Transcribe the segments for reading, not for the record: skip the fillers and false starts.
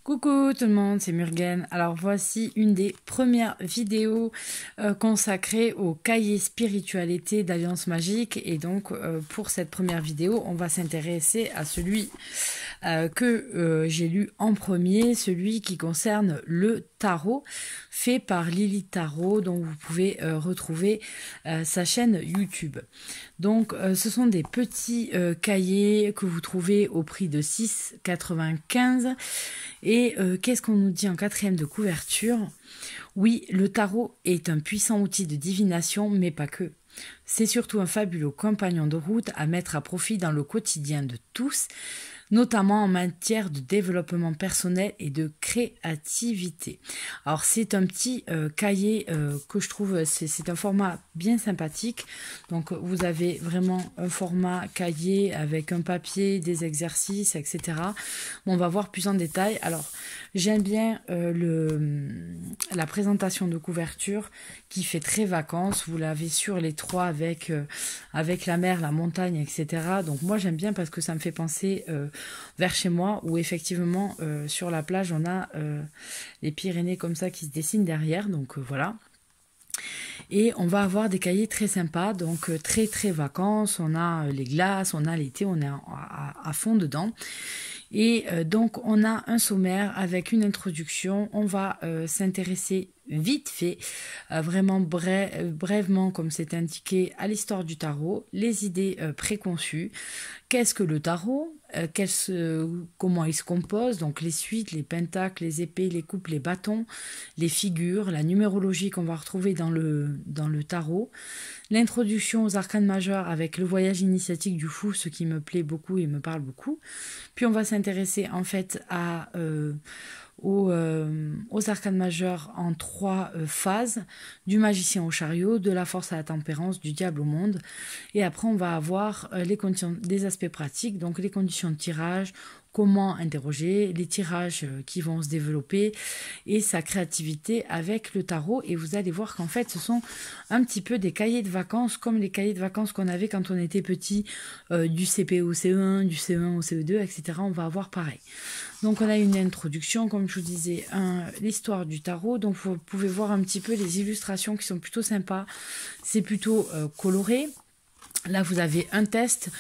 Coucou tout le monde, c'est Murgen. Alors voici une des premières vidéos consacrées au cahier spiritualité d'Alliance Magique. Et donc pour cette première vidéo, on va s'intéresser à celui que j'ai lu en premier, celui qui concerne le tarot, fait par Lily Tarot, dont vous pouvez retrouver sa chaîne YouTube. Donc ce sont des petits cahiers que vous trouvez au prix de 6,95 €. Et qu'est-ce qu'on nous dit en quatrième de couverture? Oui, le tarot est un puissant outil de divination, mais pas que. C'est surtout un fabuleux compagnon de route à mettre à profit dans le quotidien de tous, notamment en matière de développement personnel et de créativité. Alors c'est un petit cahier que je trouve, c'est un format bien sympathique. Donc vous avez vraiment un format cahier avec un papier, des exercices, etc. On va voir plus en détail. Alors j'aime bien la présentation de couverture qui fait très vacances. Vous l'avez sur les trois avec la mer, la montagne, etc. Donc moi j'aime bien parce que ça me fait penser vers chez moi où effectivement sur la plage on a les Pyrénées comme ça qui se dessinent derrière. Donc voilà. Et on va avoir des cahiers très sympas, donc très très vacances. On a les glaces, on a l'été, on est à fond dedans. Et donc on a un sommaire avec une introduction. On va s'intéresser vite fait, vraiment brèvement comme c'est indiqué, à l'histoire du tarot, les idées préconçues. Qu'est-ce que le tarot? Comment il se compose? Donc les suites, les pentacles, les épées, les coupes, les bâtons, les figures, la numérologie qu'on va retrouver dans le tarot. L'introduction aux arcanes majeurs avec le voyage initiatique du fou, ce qui me plaît beaucoup et me parle beaucoup. Puis on va s'intéresser en fait aux arcanes majeurs en trois phases, du magicien au chariot, de la force à la tempérance, du diable au monde. Et après on va avoir les conditions, des aspects pratiques, donc les conditions de tirage, comment interroger, les tirages qui vont se développer et sa créativité avec le tarot. Et vous allez voir qu'en fait ce sont un petit peu des cahiers de vacances comme les cahiers de vacances qu'on avait quand on était petit, du CP au CE1, du CE1 au CE2, etc. On va avoir pareil. Donc on a une introduction, comme je vous disais, l'histoire du tarot. Donc vous pouvez voir un petit peu les illustrations qui sont plutôt sympas. C'est plutôt coloré. Là vous avez un test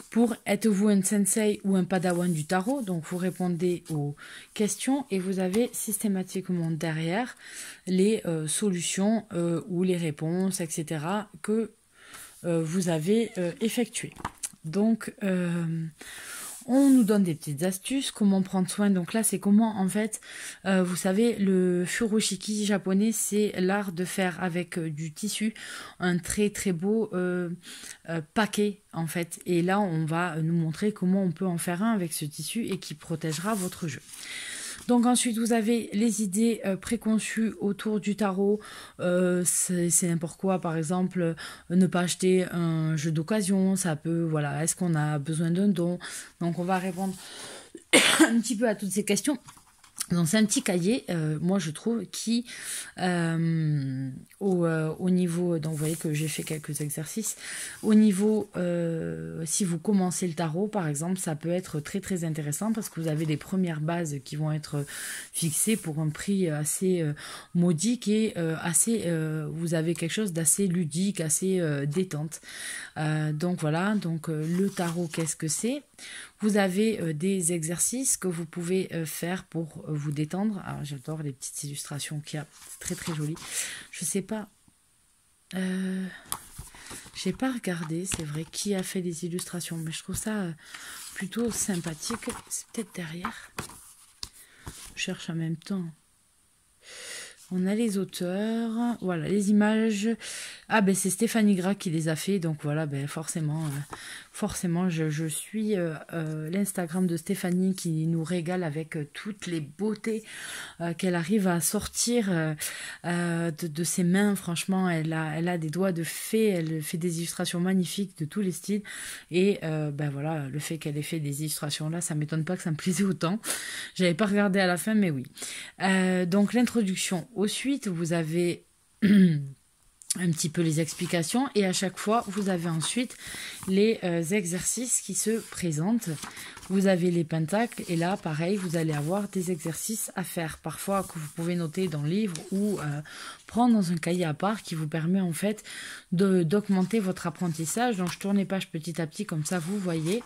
pour êtes-vous un sensei ou un padawan du tarot. Donc vous répondez aux questions et vous avez systématiquement derrière les solutions ou les réponses, etc. que vous avez effectuées. Donc on nous donne des petites astuces, comment prendre soin. Donc là, c'est comment, en fait, vous savez, le furoshiki japonais, c'est l'art de faire avec du tissu un très très beau paquet, en fait. Et là, on va nous montrer comment on peut en faire un avec ce tissu et qui protégera votre jeu. Donc ensuite, vous avez les idées préconçues autour du tarot. C'est n'importe quoi. Par exemple, ne pas acheter un jeu d'occasion. Ça peut, voilà, est-ce qu'on a besoin d'un don? Donc on va répondre un petit peu à toutes ces questions. Donc c'est un petit cahier, moi je trouve, qui au niveau, donc vous voyez que j'ai fait quelques exercices, au niveau, si vous commencez le tarot par exemple, ça peut être très très intéressant parce que vous avez les premières bases qui vont être fixées pour un prix assez modique et vous avez quelque chose d'assez ludique, assez détente. Donc voilà, donc le tarot, qu'est-ce que c'est? Vous avez des exercices que vous pouvez faire pour vous détendre. Alors j'adore les petites illustrations qu'il y a, c'est très très joli. Je sais pas, j'ai pas regardé, c'est vrai, qui a fait les illustrations, mais je trouve ça plutôt sympathique. C'est peut-être derrière. Je cherche en même temps. On a les auteurs, voilà, les images. Ah ben c'est Stéphanie Gras qui les a fait, donc voilà, ben forcément je suis l'Instagram de Stéphanie qui nous régale avec toutes les beautés qu'elle arrive à sortir de ses mains. Franchement, elle a des doigts de fée, elle fait des illustrations magnifiques de tous les styles. Et ben voilà, le fait qu'elle ait fait des illustrations là, ça m'étonne pas que ça me plaisait autant. J'avais pas regardé à la fin, mais oui. Donc l'introduction. Ensuite, vous avez un petit peu les explications et à chaque fois vous avez ensuite les exercices qui se présentent. Vous avez les pentacles et là pareil vous allez avoir des exercices à faire parfois que vous pouvez noter dans le livre ou prendre dans un cahier à part qui vous permet en fait d'augmenter votre apprentissage. Donc je tourne les pages petit à petit comme ça vous voyez.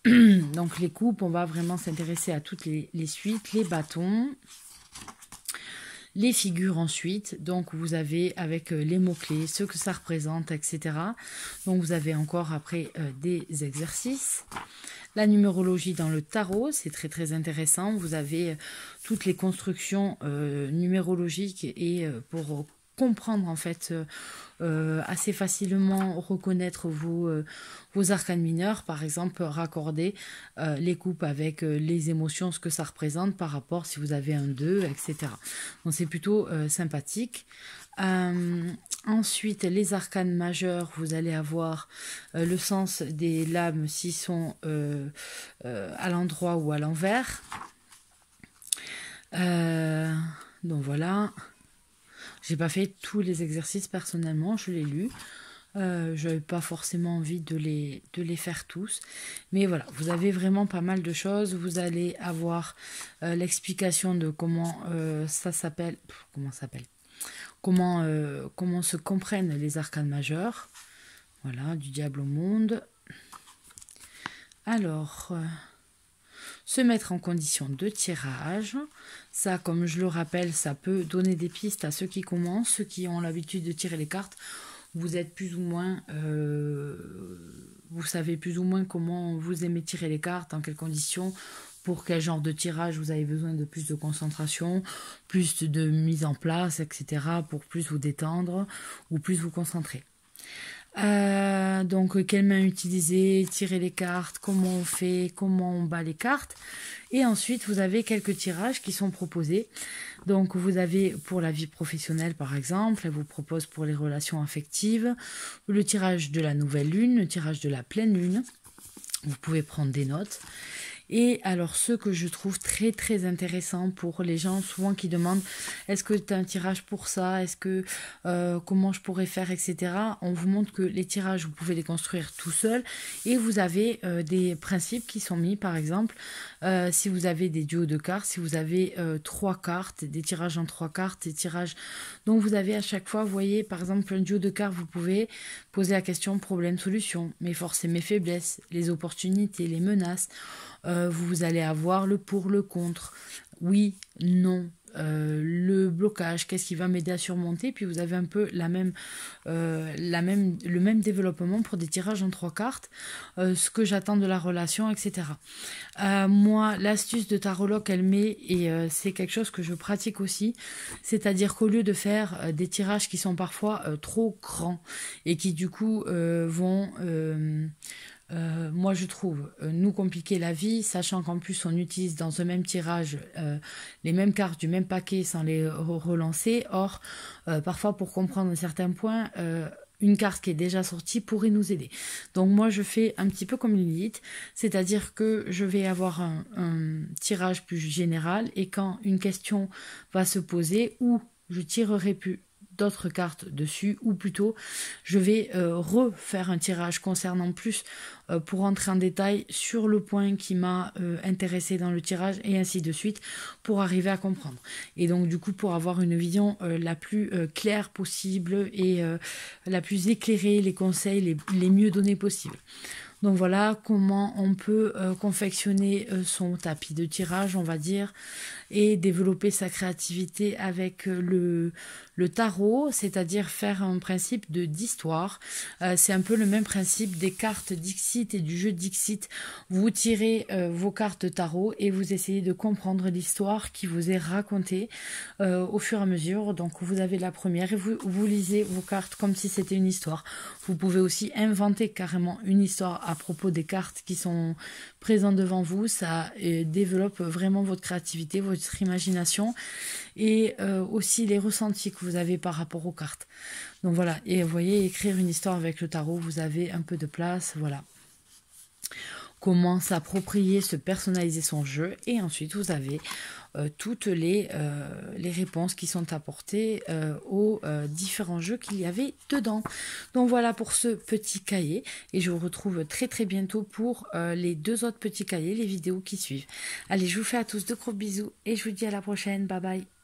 Donc les coupes, on va vraiment s'intéresser à toutes les suites, les bâtons. Les figures ensuite, donc vous avez avec les mots-clés, ce que ça représente, etc. Donc vous avez encore après des exercices. La numérologie dans le tarot, c'est très très intéressant. Vous avez toutes les constructions numérologiques et pour comprendre en fait assez facilement reconnaître vos arcanes mineurs, par exemple raccorder les coupes avec les émotions, ce que ça représente par rapport si vous avez un 2, etc. Donc c'est plutôt sympathique. Ensuite, les arcanes majeurs, vous allez avoir le sens des lames s'ils sont à l'endroit ou à l'envers. Donc voilà. J'ai pas fait tous les exercices personnellement, je l'ai lu. Je n'avais pas forcément envie de les faire tous. Mais voilà, vous avez vraiment pas mal de choses. Vous allez avoir l'explication de comment ça s'appelle. Comment se comprennent les arcanes majeurs. Voilà, du diable au monde. Alors, se mettre en condition de tirage. Ça, comme je le rappelle, ça peut donner des pistes à ceux qui commencent, ceux qui ont l'habitude de tirer les cartes. Vous êtes plus ou moins, vous savez plus ou moins comment vous aimez tirer les cartes, dans quelles conditions, pour quel genre de tirage vous avez besoin de plus de concentration, plus de mise en place, etc. pour plus vous détendre ou plus vous concentrer. Donc quelle main utiliser, tirer les cartes, comment on fait, comment on bat les cartes. Et ensuite vous avez quelques tirages qui sont proposés. Donc vous avez pour la vie professionnelle par exemple, elle vous propose pour les relations affectives, le tirage de la nouvelle lune, le tirage de la pleine lune. Vous pouvez prendre des notes. Et alors ce que je trouve très très intéressant pour les gens souvent qui demandent est-ce que tu as un tirage pour ça, est-ce que comment je pourrais faire, etc. On vous montre que les tirages vous pouvez les construire tout seul et vous avez des principes qui sont mis par exemple si vous avez des duos de cartes, si vous avez 3 cartes, des tirages en 3 cartes, des tirages donc vous avez à chaque fois, vous voyez par exemple un duo de cartes, vous pouvez poser la question problème-solution, mes forces et mes faiblesses, les opportunités, les menaces. Vous allez avoir le pour, le contre, oui, non, le blocage, qu'est-ce qui va m'aider à surmonter, puis vous avez un peu le même développement pour des tirages en 3 cartes, ce que j'attends de la relation, etc. Moi, l'astuce de Tarologue, elle met, et c'est quelque chose que je pratique aussi, c'est-à-dire qu'au lieu de faire des tirages qui sont parfois trop grands et qui du coup vont... moi je trouve nous compliquer la vie, sachant qu'en plus on utilise dans un même tirage les mêmes cartes du même paquet sans les relancer. Or parfois pour comprendre un certain point une carte qui est déjà sortie pourrait nous aider. Donc moi je fais un petit peu comme Lilith, c'est-à-dire que je vais avoir un tirage plus général et quand une question va se poser ou je tirerai plus d'autres cartes dessus, ou plutôt je vais refaire un tirage concernant plus pour entrer en détail sur le point qui m'a intéressé dans le tirage et ainsi de suite pour arriver à comprendre. Et donc du coup pour avoir une vision la plus claire possible et la plus éclairée, les conseils les mieux donnés possibles. Donc voilà comment on peut confectionner son tapis de tirage, on va dire, et développer sa créativité avec le tarot, c'est-à-dire faire un principe d'histoire. C'est un peu le même principe des cartes Dixit et du jeu Dixit. Vous tirez vos cartes tarot et vous essayez de comprendre l'histoire qui vous est racontée au fur et à mesure. Donc vous avez la première et vous lisez vos cartes comme si c'était une histoire. Vous pouvez aussi inventer carrément une histoire à propos des cartes qui sont présentes devant vous. Ça développe vraiment votre créativité, votre imagination et aussi les ressentis que vous avez par rapport aux cartes. Donc voilà, et vous voyez, écrire une histoire avec le tarot, vous avez un peu de place, voilà. comment s'approprier, se personnaliser son jeu. Et ensuite, vous avez toutes les réponses qui sont apportées aux différents jeux qu'il y avait dedans. Donc voilà pour ce petit cahier. Et je vous retrouve très très bientôt pour les 2 autres petits cahiers, les vidéos qui suivent. Allez, je vous fais à tous de gros bisous et je vous dis à la prochaine. Bye bye.